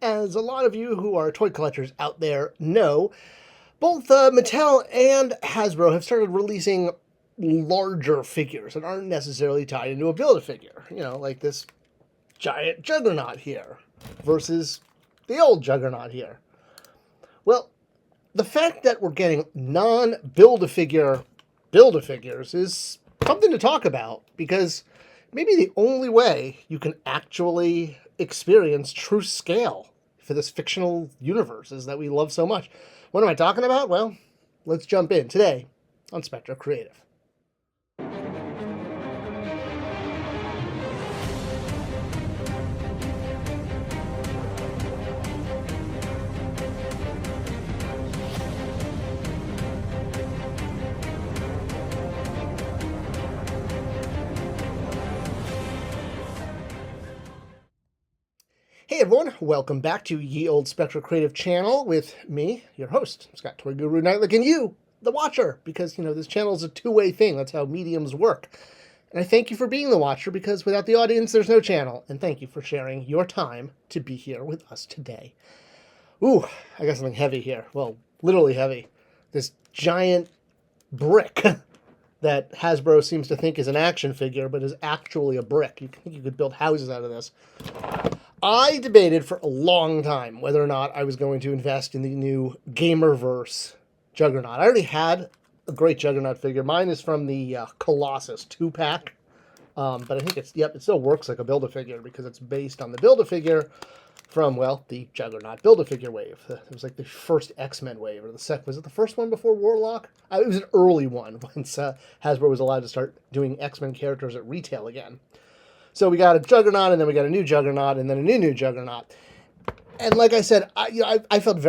As a lot of you who are toy collectors out there know, both Mattel and Hasbro have started releasing larger figures that aren't necessarily tied into a Build-A-Figure. You know, like this giant Juggernaut here versus the old Juggernaut here. Well, the fact that we're getting non-Build-A-Figure Build-A-Figures is something to talk about because maybe the only way you can actually experience true scale for this fictional universe is that we love so much. What am I talking about? Well, let's jump in today on Spectra Creative. Hey everyone, welcome back to Ye Old Spectra Creative channel with me, your host, Scott Toy Guru Nightlick, and you, the watcher, because, this channel is a two-way thing. That's how mediums work. And I thank you for being the watcher, because without the audience, there's no channel. And thank you for sharing your time to be here with us today. Ooh, I got something heavy here. Well, literally heavy. This giant brick that Hasbro seems to think is an action figure, but is actually a brick. You think you could build houses out of this. I debated for a long time whether or not I was going to invest in the new Gamerverse Juggernaut. I already had a great Juggernaut figure. Mine is from the Colossus 2-pack. But I think it still works like a Build-A-Figure because it's based on the Build-A-Figure from, well, the Juggernaut Build-A-Figure wave. It was like the first X-Men wave, or the second. Was it the first one before Warlock? It was an early one once Hasbro was allowed to start doing X-Men characters at retail again. So we got a Juggernaut, and then we got a new Juggernaut, and then a new Juggernaut. And like I said, I felt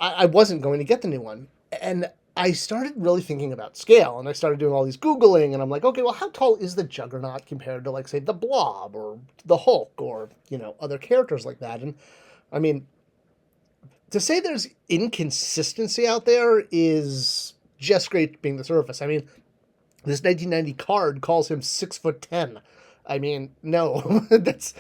I wasn't going to get the new one. And I started really thinking about scale, and I started doing all these Googling, and I'm like, okay, well, how tall is the Juggernaut compared to, like, say, the Blob, or the Hulk, or, other characters like that? And, I mean, to say there's inconsistency out there is just scraping the surface. I mean, this 1990 card calls him 6'10". I mean, no, that's,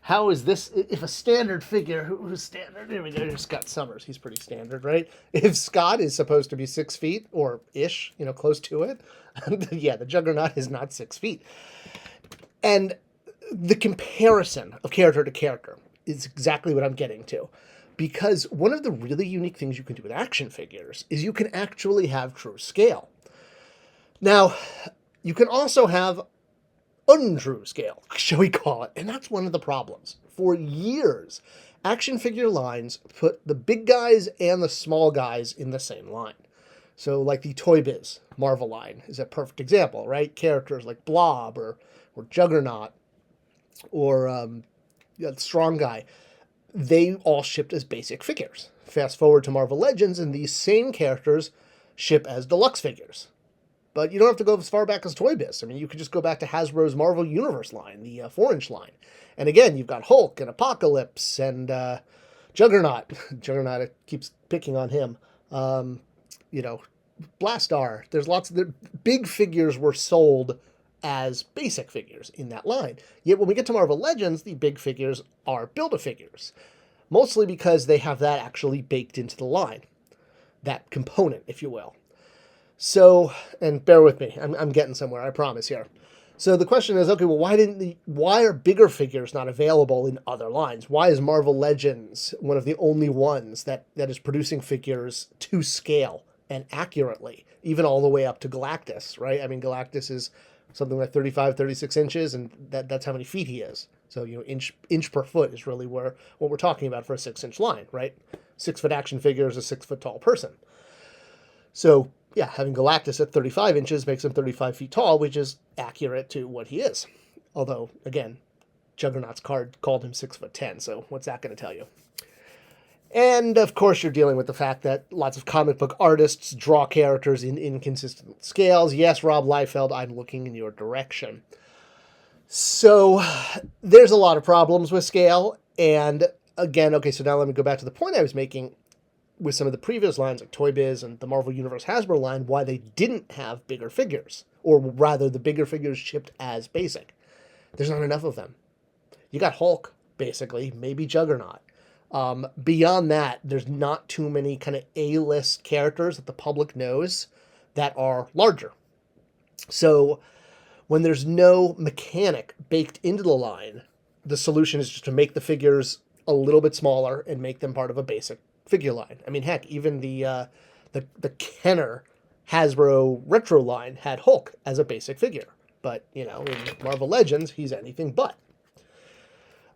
how is this, if a standard figure, who's standard, here we go, here's Scott Summers, he's pretty standard, right? If Scott is supposed to be 6 feet, or ish, close to it, yeah, the Juggernaut is not 6 feet. And the comparison of character to character is exactly what I'm getting to. Because one of the really unique things you can do with action figures is you can actually have true scale. Now, you can also have untrue scale, shall we call it, and that's one of the problems. For years, action figure lines put the big guys and the small guys in the same line. So like the Toy Biz Marvel line is a perfect example, right? Characters like Blob or Juggernaut or Strong Guy, they all shipped as basic figures. Fast forward to Marvel Legends, and these same characters ship as deluxe figures. But you don't have to go as far back as Toy Biz. I mean, you could just go back to Hasbro's Marvel Universe line, the 4-inch line. And again, you've got Hulk and Apocalypse and Juggernaut. Juggernaut keeps picking on him. Blastar. There's lots of the big figures were sold as basic figures in that line. Yet when we get to Marvel Legends, the big figures are Build-A-Figures. Mostly because they have that actually baked into the line. That component, if you will. So, and bear with me, I'm getting somewhere, I promise here. So the question is, okay, well, why are bigger figures not available in other lines? Why is Marvel Legends one of the only ones that is producing figures to scale and accurately, even all the way up to Galactus, right? I mean, Galactus is something like 35, 36 inches, and that's how many feet he is. So, inch per foot is really what we're talking about for a 6-inch line, right? 6-foot action figure is a 6-foot tall person. So, yeah, having Galactus at 35 inches makes him 35 feet tall, which is accurate to what he is. Although, again, Juggernaut's card called him 6'10", so what's that going to tell you? And, of course, you're dealing with the fact that lots of comic book artists draw characters in inconsistent scales. Yes, Rob Liefeld, I'm looking in your direction. So, there's a lot of problems with scale, and, again, okay, so now let me go back to the point I was making with some of the previous lines like Toy Biz and the Marvel Universe Hasbro line, why they didn't have bigger figures, or rather the bigger figures shipped as basic. There's not enough of them. You got Hulk, basically, maybe Juggernaut. Beyond that, there's not too many kind of A-list characters that the public knows that are larger. So when there's no mechanic baked into the line, the solution is just to make the figures a little bit smaller and make them part of a basic figure line. I mean, heck, even the Kenner Hasbro retro line had Hulk as a basic figure. But, you know, in Marvel Legends, he's anything but.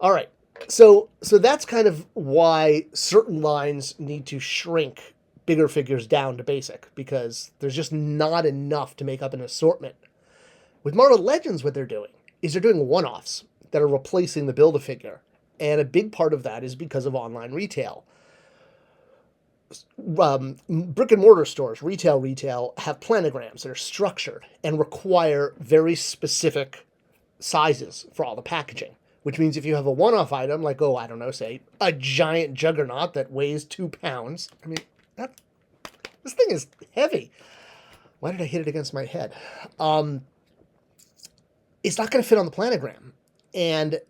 All right. So that's kind of why certain lines need to shrink bigger figures down to basic, because there's just not enough to make up an assortment. With Marvel Legends, what they're doing is they're doing one-offs that are replacing the Build-A-Figure. And a big part of that is because of online retail. Brick and mortar stores, retail, have planograms that are structured and require very specific sizes for all the packaging. Which means if you have a one-off item, like, I don't know, say, a giant Juggernaut that weighs 2 pounds. I mean, this thing is heavy. Why did I hit it against my head? It's not going to fit on the planogram. And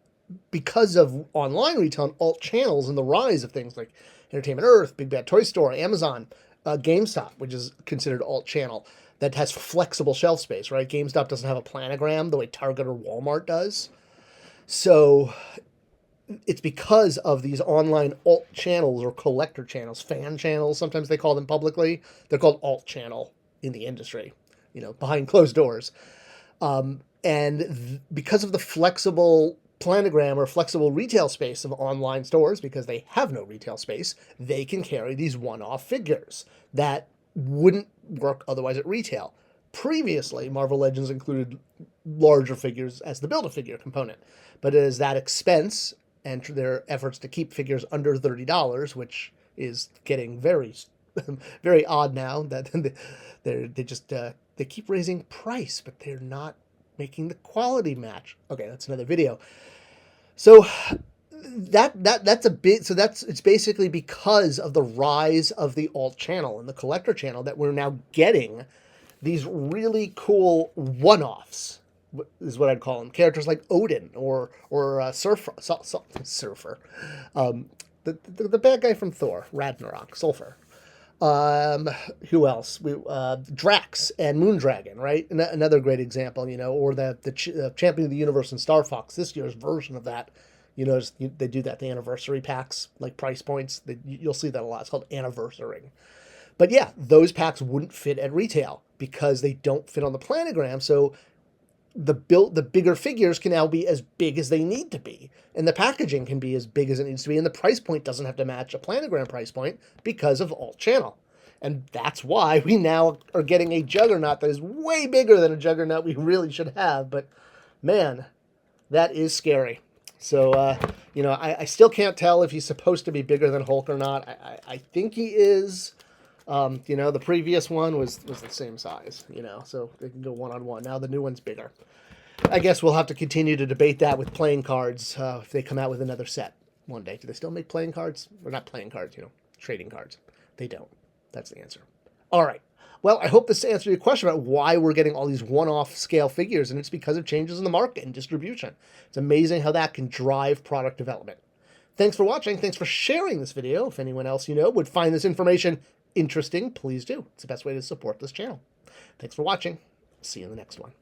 because of online retail and alt channels and the rise of things like Entertainment Earth, Big Bad Toy Store, Amazon, GameStop, which is considered alt channel, that has flexible shelf space, right? GameStop doesn't have a planogram the way Target or Walmart does. So it's because of these online alt channels or collector channels, fan channels, sometimes they call them publicly. They're called alt channel in the industry, you know, behind closed doors. Because of the flexible planogram or flexible retail space of online stores, because they have no retail space, they can carry these one-off figures that wouldn't work otherwise at retail. Previously, Marvel Legends included larger figures as the Build-A-Figure component. But as that expense and their efforts to keep figures under $30, which is getting very, very odd now, that they keep raising price, but they're not making the quality match. Okay, that's another video. So that's a bit. So it's basically because of the rise of the alt channel and the collector channel that we're now getting these really cool one-offs, is what I'd call them. Characters like Odin or Surfer. The bad guy from Thor, Ragnarok, Sulfur. Who else? Drax and Moondragon, right? Another great example, you know, or the Champion of the Universe and Star Fox, this year's version of that. You know, they do that, the anniversary packs, like price points. You'll see that a lot. It's called anniversarying. But yeah, those packs wouldn't fit at retail because they don't fit on the planogram. So the bigger figures can now be as big as they need to be, and the packaging can be as big as it needs to be, and the price point doesn't have to match a planogram price point because of alt channel. And that's why we now are getting a Juggernaut that is way bigger than a Juggernaut we really should have. But man, that is scary. So you know, I still can't tell if he's supposed to be bigger than Hulk or not. I think he is. You know, the previous one was the same size, you know, so they can go one-on-one. Now the new one's bigger. I guess we'll have to continue to debate that with playing cards if they come out with another set one day. Do they still make playing cards? Or not playing cards, you know, trading cards. They don't. That's the answer. All right. Well, I hope this answered your question about why we're getting all these one-off scale figures, and it's because of changes in the market and distribution. It's amazing how that can drive product development. Thanks for watching. Thanks for sharing this video. If anyone else you know would find this information interesting, please do. It's the best way to support this channel. Thanks for watching. See you in the next one.